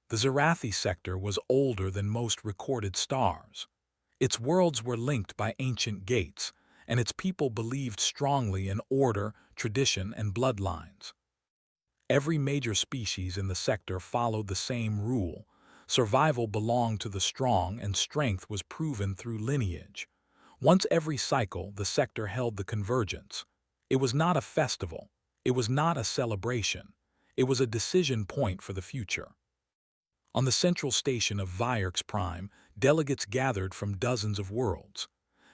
The Zerathi sector was older than most recorded stars. Its worlds were linked by ancient gates, and its people believed strongly in order, tradition, and bloodlines. Every major species in the sector followed the same rule. Survival belonged to the strong, and strength was proven through lineage. Once every cycle, the sector held the convergence. It was not a festival. It was not a celebration. It was a decision point for the future. On the central station of Vierx Prime, delegates gathered from dozens of worlds.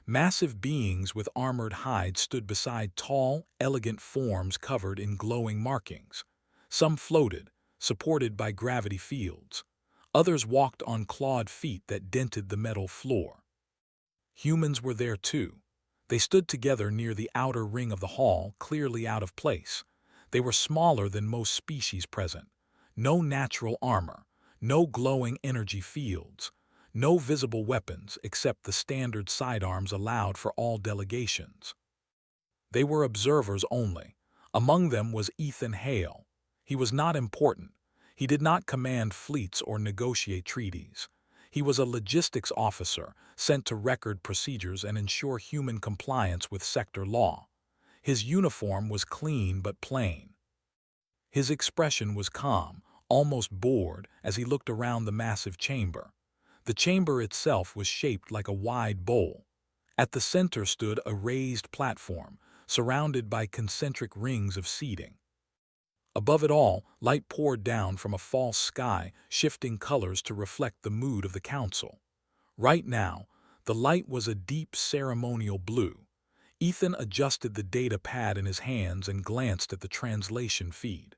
Massive beings with armored hides stood beside tall, elegant forms covered in glowing markings. Some floated, supported by gravity fields. Others walked on clawed feet that dented the metal floor. Humans were there too. They stood together near the outer ring of the hall, clearly out of place. They were smaller than most species present. No natural armor, no glowing energy fields, no visible weapons except the standard sidearms allowed for all delegations. They were observers only. Among them was Ethan Hale. He was not important. He did not command fleets or negotiate treaties. He was a logistics officer sent to record procedures and ensure human compliance with sector law. His uniform was clean but plain. His expression was calm, almost bored, as he looked around the massive chamber. The chamber itself was shaped like a wide bowl. At the center stood a raised platform, surrounded by concentric rings of seating. Above it all, light poured down from a false sky, shifting colors to reflect the mood of the council. Right now, the light was a deep ceremonial blue. Ethan adjusted the data pad in his hands and glanced at the translation feed.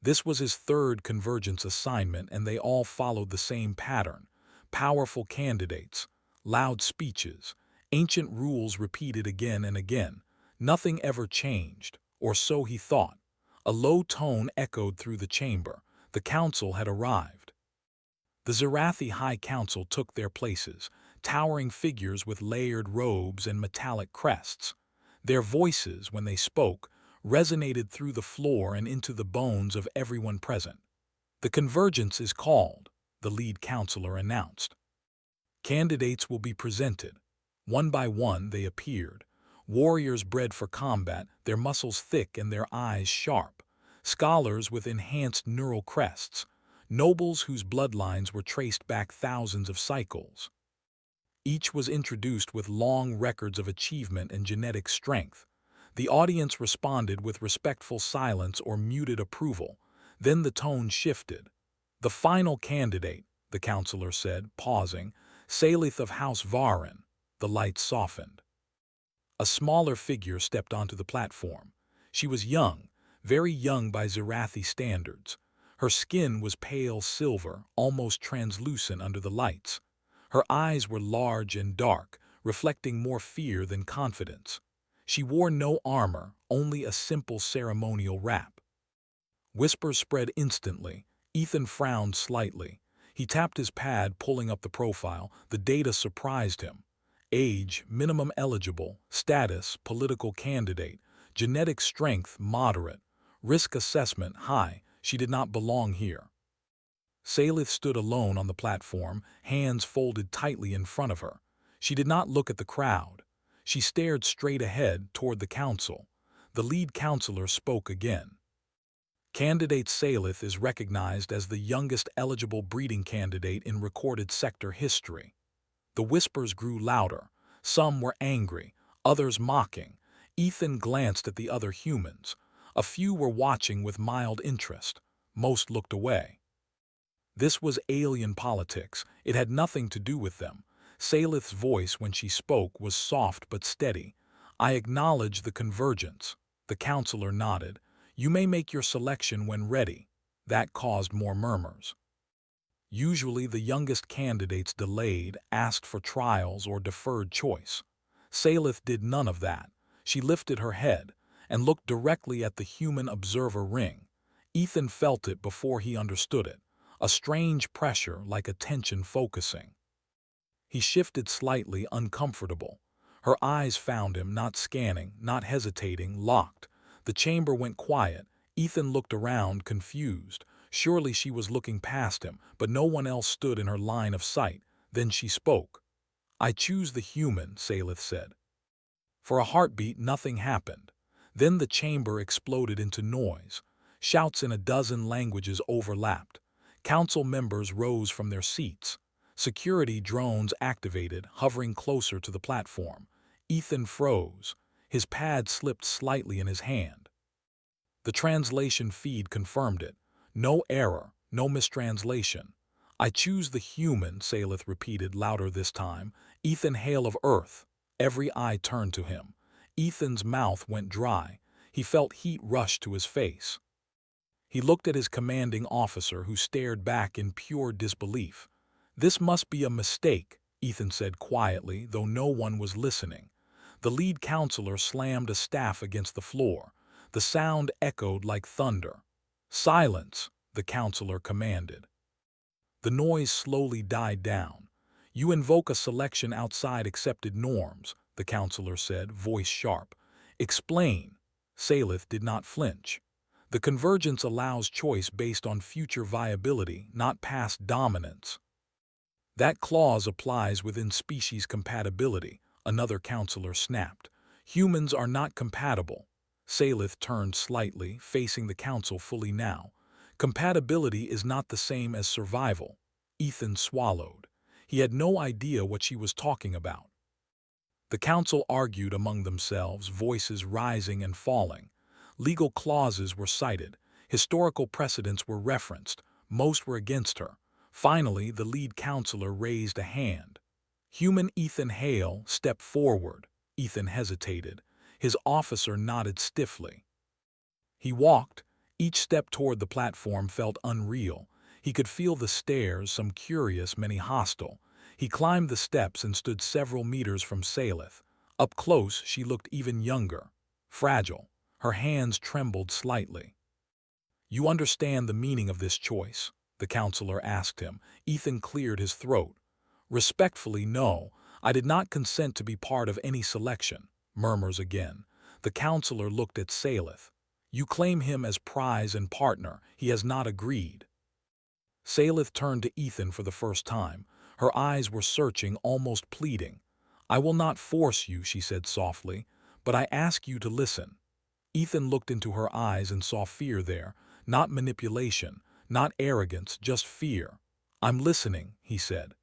This was his third convergence assignment, and they all followed the same pattern. Powerful candidates, loud speeches, ancient rules repeated again and again. Nothing ever changed, or so he thought. A low tone echoed through the chamber. The council had arrived. The Zerathi High Council took their places, towering figures with layered robes and metallic crests. Their voices, when they spoke, resonated through the floor and into the bones of everyone present. "The convergence is called," the lead counselor announced. "Candidates will be presented." One by one they appeared. Warriors bred for combat, their muscles thick and their eyes sharp. Scholars with enhanced neural crests. Nobles whose bloodlines were traced back thousands of cycles. Each was introduced with long records of achievement and genetic strength. The audience responded with respectful silence or muted approval. Then the tone shifted. "The final candidate," the counselor said, pausing, "Salith of House Varin." The lights softened. A smaller figure stepped onto the platform. She was young, very young by Zerathi standards. Her skin was pale silver, almost translucent under the lights. Her eyes were large and dark, reflecting more fear than confidence. She wore no armor, only a simple ceremonial wrap. Whispers spread instantly. Ethan frowned slightly. He tapped his pad, pulling up the profile. The data surprised him. Age, minimum eligible. Status, political candidate. Genetic strength, moderate. Risk assessment, high. She did not belong here. Salith stood alone on the platform, hands folded tightly in front of her. She did not look at the crowd. She stared straight ahead toward the council. The lead counselor spoke again. "Candidate Salith is recognized as the youngest eligible breeding candidate in recorded sector history." The whispers grew louder. Some were angry, others mocking. Ethan glanced at the other humans. A few were watching with mild interest. Most looked away. This was alien politics. It had nothing to do with them. Salith's voice when she spoke was soft but steady. "I acknowledge the convergence." The counselor nodded. "You may make your selection when ready." That caused more murmurs. Usually the youngest candidates delayed, asked for trials, or deferred choice. Salith did none of that. She lifted her head and looked directly at the human observer ring. Ethan felt it before he understood it, a strange pressure like a tension focusing. He shifted slightly, uncomfortable. Her eyes found him, not scanning, not hesitating, locked. The chamber went quiet. Ethan looked around, confused. Surely she was looking past him, but no one else stood in her line of sight. Then she spoke. "I choose the human," Salith said. For a heartbeat, nothing happened. Then the chamber exploded into noise. Shouts in a dozen languages overlapped. Council members rose from their seats. Security drones activated, hovering closer to the platform. Ethan froze. His pad slipped slightly in his hand. The translation feed confirmed it. No error, no mistranslation. "I choose the human," Salith repeated louder this time. "Ethan Hale of Earth." Every eye turned to him. Ethan's mouth went dry. He felt heat rush to his face. He looked at his commanding officer, who stared back in pure disbelief. "This must be a mistake," Ethan said quietly, though no one was listening. The lead counselor slammed a staff against the floor. The sound echoed like thunder. "Silence," the counselor commanded. The noise slowly died down. "You invoke a selection outside accepted norms," the counselor said, voice sharp. "Explain." Salith did not flinch. "The convergence allows choice based on future viability, not past dominance." "That clause applies within species compatibility," another counselor snapped. "Humans are not compatible." Salith turned slightly, facing the council fully now. "Compatibility is not the same as survival." Ethan swallowed. He had no idea what she was talking about. The council argued among themselves, voices rising and falling. Legal clauses were cited. Historical precedents were referenced. Most were against her. Finally, the lead counselor raised a hand. "Human Ethan Hale, step forward." Ethan hesitated. His officer nodded stiffly. He walked. Each step toward the platform felt unreal. He could feel the stares, some curious, many hostile. He climbed the steps and stood several meters from Salith. Up close, she looked even younger. Fragile. Her hands trembled slightly. "You understand the meaning of this choice?" the counselor asked him. Ethan cleared his throat. "Respectfully, no. I did not consent to be part of any selection." Murmurs again. The counselor looked at Salith. "You claim him as prize and partner. He has not agreed." Salith turned to Ethan for the first time. Her eyes were searching, almost pleading. "I will not force you," she said softly, "but I ask you to listen." Ethan looked into her eyes and saw fear there, not manipulation, not arrogance, just fear. "I'm listening," he said.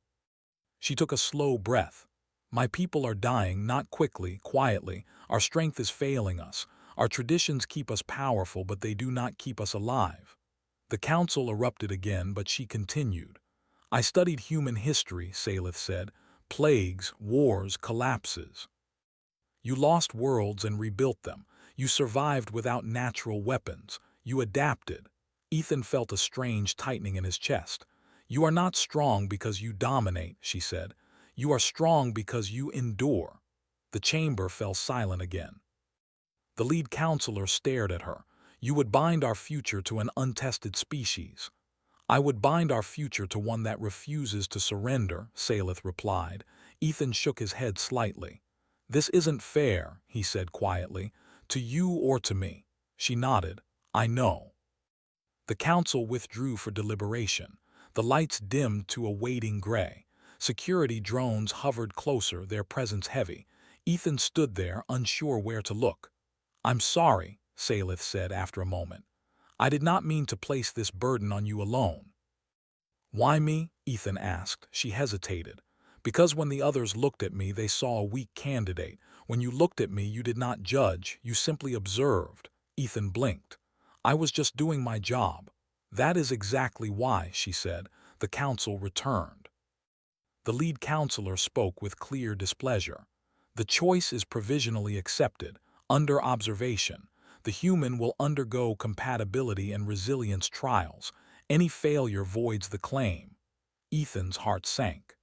She took a slow breath. "My people are dying, not quickly, quietly. Our strength is failing us. Our traditions keep us powerful, but they do not keep us alive." The council erupted again, but she continued. "I studied human history," Salith said. "Plagues, wars, collapses. You lost worlds and rebuilt them. You survived without natural weapons. You adapted." Ethan felt a strange tightening in his chest. "You are not strong because you dominate," she said. "You are strong because you endure." The chamber fell silent again. The lead counselor stared at her. "You would bind our future to an untested species." "I would bind our future to one that refuses to surrender," Salith replied. Ethan shook his head slightly. "This isn't fair," he said quietly. "To you or to me." She nodded. "I know." The council withdrew for deliberation. The lights dimmed to a waiting gray. Security drones hovered closer, their presence heavy. Ethan stood there, unsure where to look. "I'm sorry," Salith said after a moment. "I did not mean to place this burden on you alone." "Why me?" Ethan asked. She hesitated. "Because when the others looked at me, they saw a weak candidate. When you looked at me, you did not judge, you simply observed." Ethan blinked. "I was just doing my job." "That is exactly why," she said. The council returned. The lead counselor spoke with clear displeasure. "The choice is provisionally accepted, under observation. The human will undergo compatibility and resilience trials. Any failure voids the claim." Ethan's heart sank.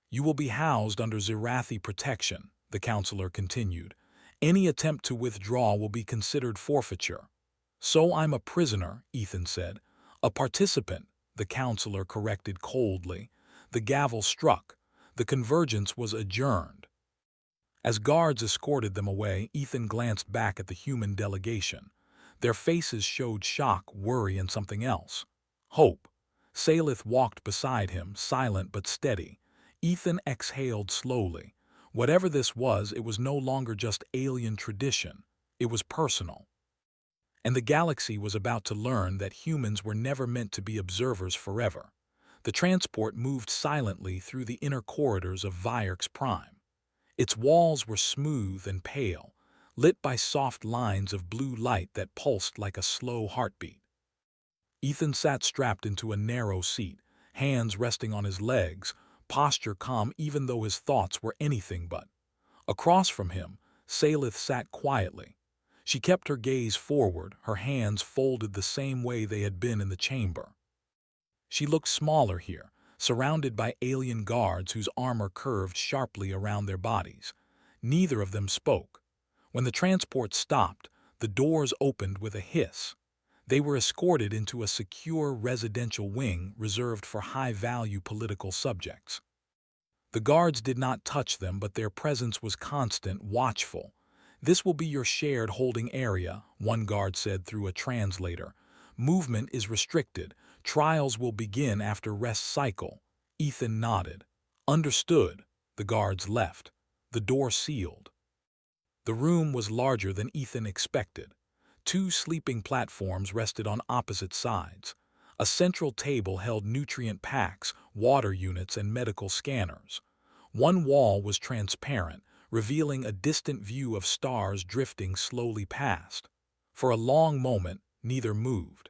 "You will be housed under Zirathi protection," the counselor continued. "Any attempt to withdraw will be considered forfeiture." "So I'm a prisoner," Ethan said. "A participant," the counselor corrected coldly. The gavel struck. The convergence was adjourned. As guards escorted them away, Ethan glanced back at the human delegation. Their faces showed shock, worry, and something else. Hope. Salith walked beside him, silent but steady. Ethan exhaled slowly. Whatever this was, it was no longer just alien tradition. It was personal. And the galaxy was about to learn that humans were never meant to be observers forever. The transport moved silently through the inner corridors of Vierx Prime. Its walls were smooth and pale, lit by soft lines of blue light that pulsed like a slow heartbeat. Ethan sat strapped into a narrow seat, hands resting on his legs, posture calm even though his thoughts were anything but. Across from him, Salith sat quietly. She kept her gaze forward, her hands folded the same way they had been in the chamber. She looked smaller here, surrounded by alien guards whose armor curved sharply around their bodies. Neither of them spoke. When the transport stopped, the doors opened with a hiss. They were escorted into a secure residential wing reserved for high-value political subjects. The guards did not touch them, but their presence was constant, watchful. "This will be your shared holding area," one guard said through a translator. "Movement is restricted. Trials will begin after rest cycle." Ethan nodded. "Understood." The guards left. The door sealed. The room was larger than Ethan expected. Two sleeping platforms rested on opposite sides. A central table held nutrient packs, water units, and medical scanners. One wall was transparent, revealing a distant view of stars drifting slowly past. For a long moment, neither moved.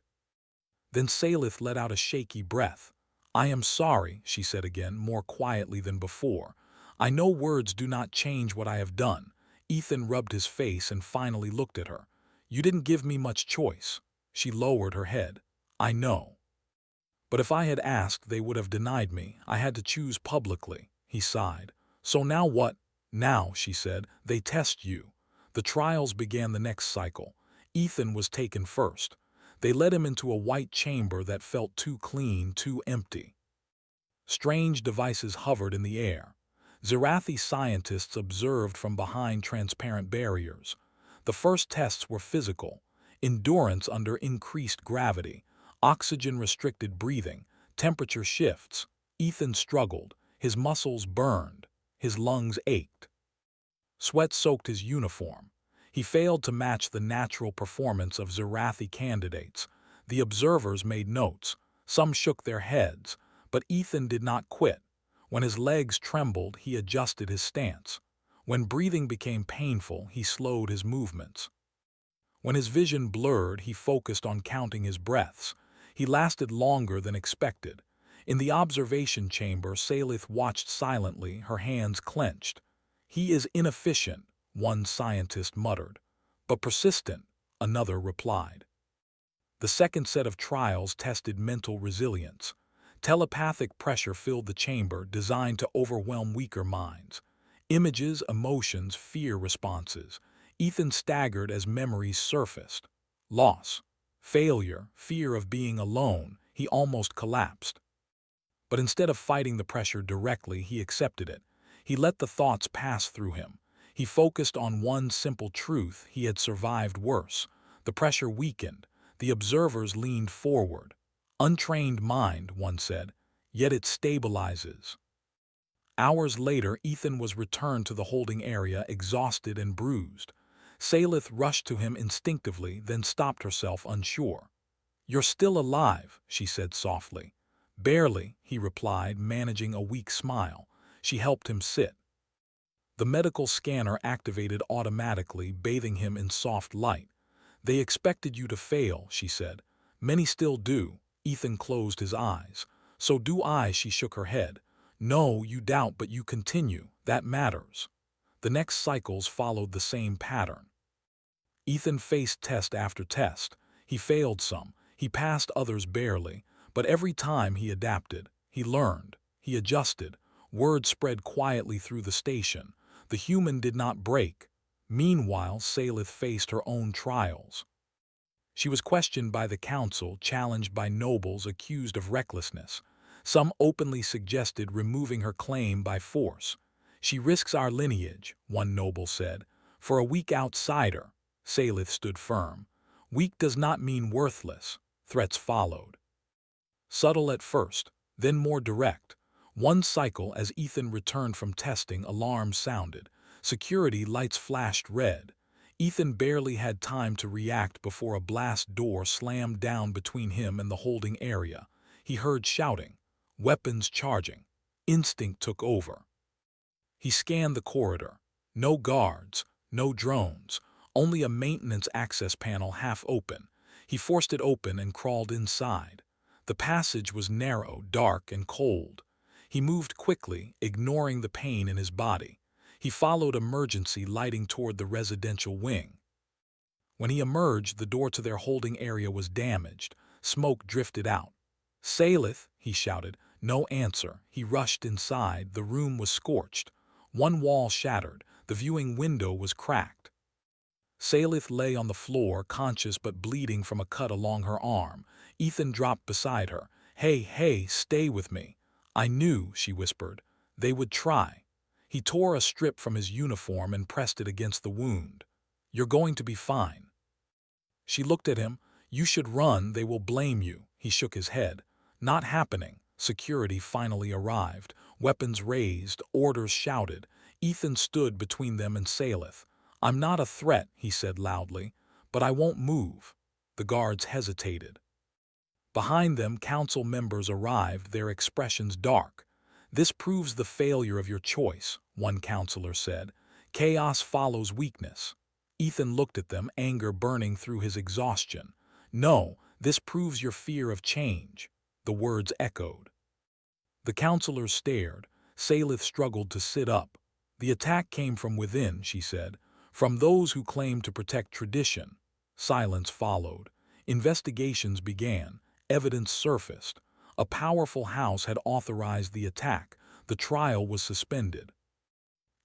Then Salith let out a shaky breath. "I am sorry," she said again, more quietly than before. "I know words do not change what I have done." Ethan rubbed his face and finally looked at her. "You didn't give me much choice." She lowered her head. "I know. But if I had asked, they would have denied me. I had to choose publicly." He sighed. "So now what?" "Now," she said, "they test you." The trials began the next cycle. Ethan was taken first. They led him into a white chamber that felt too clean, too empty. Strange devices hovered in the air. Zerathi scientists observed from behind transparent barriers. The first tests were physical: endurance under increased gravity, oxygen-restricted breathing, temperature shifts. Ethan struggled. His muscles burned. His lungs ached. Sweat soaked his uniform. He failed to match the natural performance of Zerathi candidates. The observers made notes. Some shook their heads, but Ethan did not quit. When his legs trembled, he adjusted his stance. When breathing became painful, he slowed his movements. When his vision blurred, he focused on counting his breaths. He lasted longer than expected. In the observation chamber, Salith watched silently, her hands clenched. "He is inefficient," one scientist muttered. "But persistent," another replied. The second set of trials tested mental resilience. Telepathic pressure filled the chamber, designed to overwhelm weaker minds. Images, emotions, fear responses. Ethan staggered as memories surfaced. Loss, failure, fear of being alone. He almost collapsed. But instead of fighting the pressure directly, he accepted it. He let the thoughts pass through him. He focused on one simple truth: he had survived worse. The pressure weakened. The observers leaned forward. "Untrained mind," one said, "yet it stabilizes." Hours later, Ethan was returned to the holding area, exhausted and bruised. Salith rushed to him instinctively, then stopped herself, unsure. "You're still alive," she said softly. "Barely," he replied, managing a weak smile. She helped him sit. The medical scanner activated automatically, bathing him in soft light. "They expected you to fail," she said. "Many still do." Ethan closed his eyes. "So do I," she shook her head. "No, you doubt, but you continue. That matters." The next cycles followed the same pattern. Ethan faced test after test. He failed some. He passed others barely. But every time he adapted. He learned. He adjusted. Word spread quietly through the station. The human did not break. Meanwhile, Salith faced her own trials. She was questioned by the council, challenged by nobles, accused of recklessness. Some openly suggested removing her claim by force. "She risks our lineage," one noble said. "For a weak outsider." Salith stood firm. "Weak does not mean worthless." Threats followed. Subtle at first, then more direct. One cycle as Ethan returned from testing, alarms sounded. Security lights flashed red. Ethan barely had time to react before a blast door slammed down between him and the holding area. He heard shouting, weapons charging. Instinct took over. He scanned the corridor. No guards, no drones, only a maintenance access panel half open. He forced it open and crawled inside. The passage was narrow, dark, and cold. He moved quickly, ignoring the pain in his body. He followed emergency lighting toward the residential wing. When he emerged, the door to their holding area was damaged. Smoke drifted out. "Salith," he shouted. No answer. He rushed inside. The room was scorched. One wall shattered. The viewing window was cracked. Salith lay on the floor, conscious but bleeding from a cut along her arm. Ethan dropped beside her. Hey, stay with me." "I knew," she whispered. "They would try." He tore a strip from his uniform and pressed it against the wound. "You're going to be fine." She looked at him. "You should run, they will blame you." He shook his head. "Not happening." Security finally arrived. Weapons raised, orders shouted. Ethan stood between them and Salith. "I'm not a threat," he said loudly, "but I won't move." The guards hesitated. Behind them, council members arrived, their expressions dark. "This proves the failure of your choice," one counselor said. "Chaos follows weakness." Ethan looked at them, anger burning through his exhaustion. "No, this proves your fear of change." The words echoed. The counselors stared. Salith struggled to sit up. "The attack came from within," she said, "from those who claim to protect tradition." Silence followed. Investigations began. Evidence surfaced. A powerful house had authorized the attack. The trial was suspended.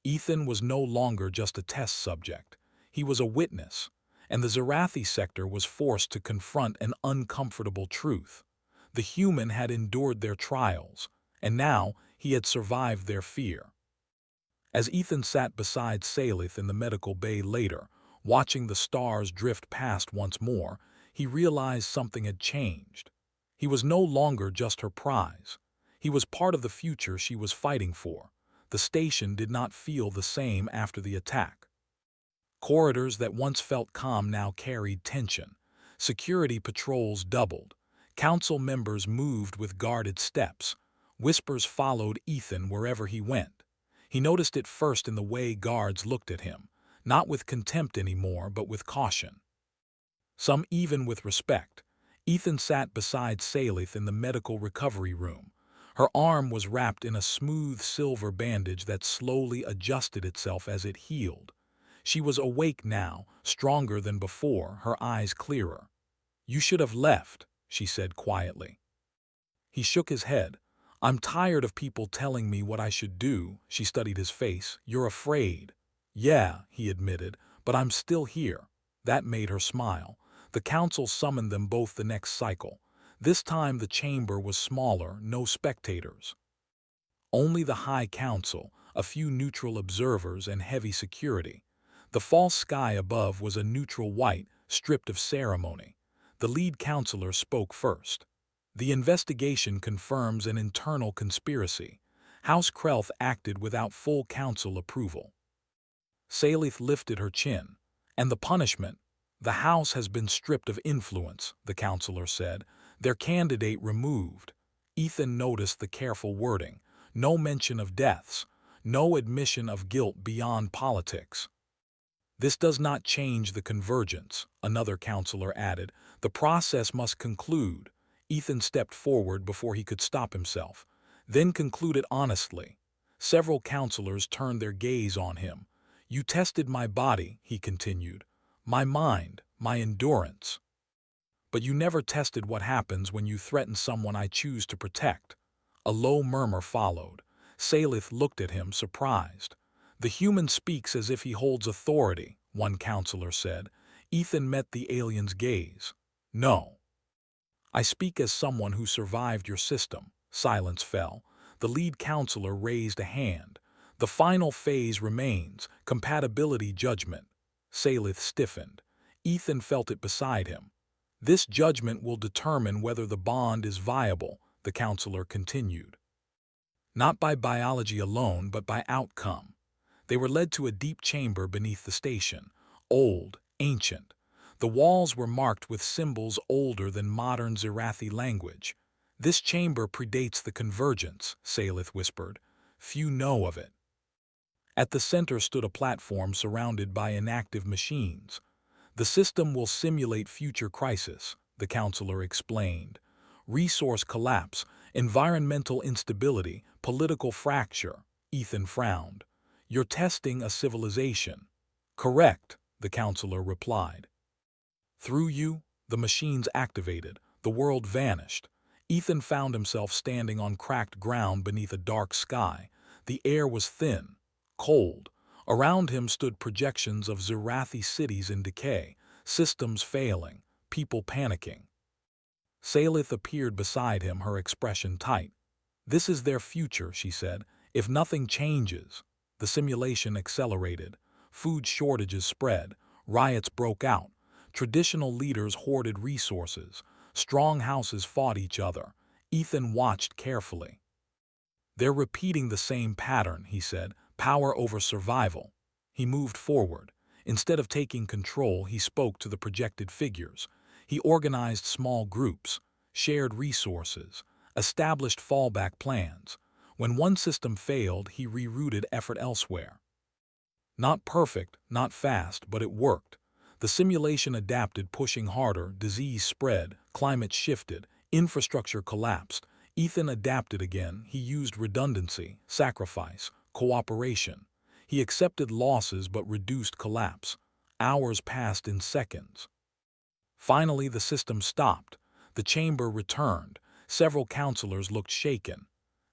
Ethan was no longer just a test subject. He was a witness, and the Zarathi sector was forced to confront an uncomfortable truth. The human had endured their trials, and now he had survived their fear. As Ethan sat beside Salith in the medical bay later, watching the stars drift past once more, he realized something had changed. He was no longer just her prize. He was part of the future she was fighting for. The station did not feel the same after the attack. Corridors that once felt calm now carried tension. Security patrols doubled. Council members moved with guarded steps. Whispers followed Ethan wherever he went. He noticed it first in the way guards looked at him, not with contempt anymore, but with caution. Some even with respect. Ethan sat beside Salith in the medical recovery room. Her arm was wrapped in a smooth silver bandage that slowly adjusted itself as it healed. She was awake now, stronger than before, her eyes clearer. "You should have left," she said quietly. He shook his head. "I'm tired of people telling me what I should do." She studied his face. "You're afraid." "Yeah," he admitted, "but I'm still here." That made her smile. The council summoned them both the next cycle. This time the chamber was smaller, no spectators. Only the High Council, a few neutral observers, and heavy security. The false sky above was a neutral white, stripped of ceremony. The lead counselor spoke first. "The investigation confirms an internal conspiracy. House Krelth acted without full council approval." Salith lifted her chin. "And the punishment? The House has been stripped of influence," the counselor said. "Their candidate removed." Ethan noticed the careful wording. No mention of deaths. No admission of guilt beyond politics. "This does not change the convergence," another counselor added. "The process must conclude." Ethan stepped forward before he could stop himself, then concluded honestly. Several counselors turned their gaze on him. "You tested my body," he continued, "my mind, my endurance. But you never tested what happens when you threaten someone I choose to protect." A low murmur followed. Salith looked at him, surprised. "The human speaks as if he holds authority," one counselor said. Ethan met the alien's gaze. "No. I speak as someone who survived your system." Silence fell. The lead counselor raised a hand. "The final phase remains, compatibility judgment." Salith stiffened. Ethan felt it beside him. This judgment will determine whether the bond is viable, the counselor continued. Not by biology alone, but by outcome. They were led to a deep chamber beneath the station, old, ancient. The walls were marked with symbols older than modern Scifi language. This chamber predates the convergence, Salith whispered. Few know of it. At the center stood a platform surrounded by inactive machines. The system will simulate future crisis, the counselor explained. Resource collapse, environmental instability, political fracture. Ethan frowned. You're testing a civilization. Correct, the counselor replied. Through you, the machines activated, the world vanished. Ethan found himself standing on cracked ground beneath a dark sky. The air was thin, cold. Around him stood projections of Scifi cities in decay, systems failing, people panicking. Salith appeared beside him, her expression tight. This is their future, she said. If nothing changes. The simulation accelerated. Food shortages spread. Riots broke out. Traditional leaders hoarded resources. Strong houses fought each other. Ethan watched carefully. They're repeating the same pattern, he said. Power over survival. He moved forward. Instead of taking control, he spoke to the projected figures. He organized small groups, shared resources, established fallback plans. When one system failed, he rerouted effort elsewhere. Not perfect, not fast, but it worked. The simulation adapted, pushing harder, disease spread, climate shifted, infrastructure collapsed. Ethan adapted again. He used redundancy, sacrifice, cooperation. He accepted losses but reduced collapse. Hours passed in seconds. Finally, the system stopped. The chamber returned. Several counselors looked shaken.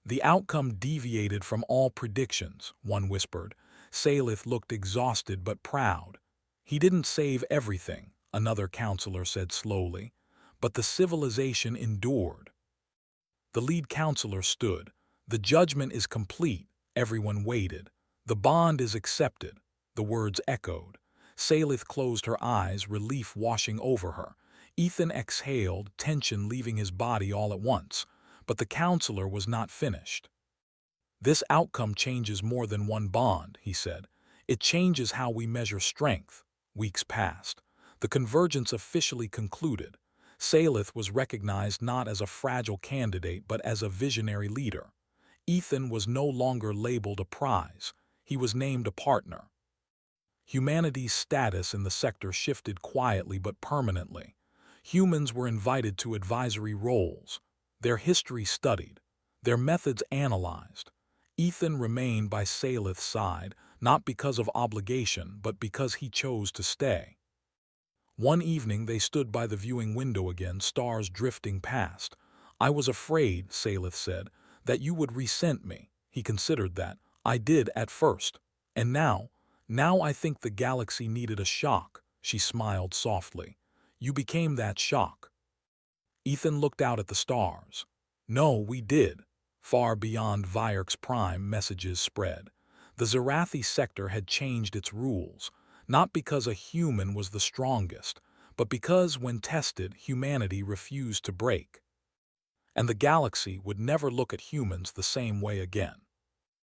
The outcome deviated from all predictions, one whispered. Salith looked exhausted but proud. He didn't save everything, another counselor said slowly, but the civilization endured. The lead counselor stood. The judgment is complete. Everyone waited. The bond is accepted. The words echoed. Salith closed her eyes, relief washing over her. Ethan exhaled, tension leaving his body all at once. But the counselor was not finished. This outcome changes more than one bond, he said. It changes how we measure strength. Weeks passed. The convergence officially concluded. Salith was recognized not as a fragile candidate but as a visionary leader. Ethan was no longer labeled a prize. He was named a partner. Humanity's status in the sector shifted quietly but permanently. Humans were invited to advisory roles, their history studied, their methods analyzed. Ethan remained by Salith's side, not because of obligation, but because he chose to stay. One evening they stood by the viewing window again, stars drifting past. I was afraid, Salith said, that you would resent me. He considered that. I did at first. And now I think the galaxy needed a shock. She smiled softly. You became that shock. Ethan looked out at the stars. No, we did. Far beyond Vierk's prime, messages spread. The Scifi sector had changed its rules, not because a human was the strongest, but because, when tested, humanity refused to break. And the galaxy would never look at humans the same way again.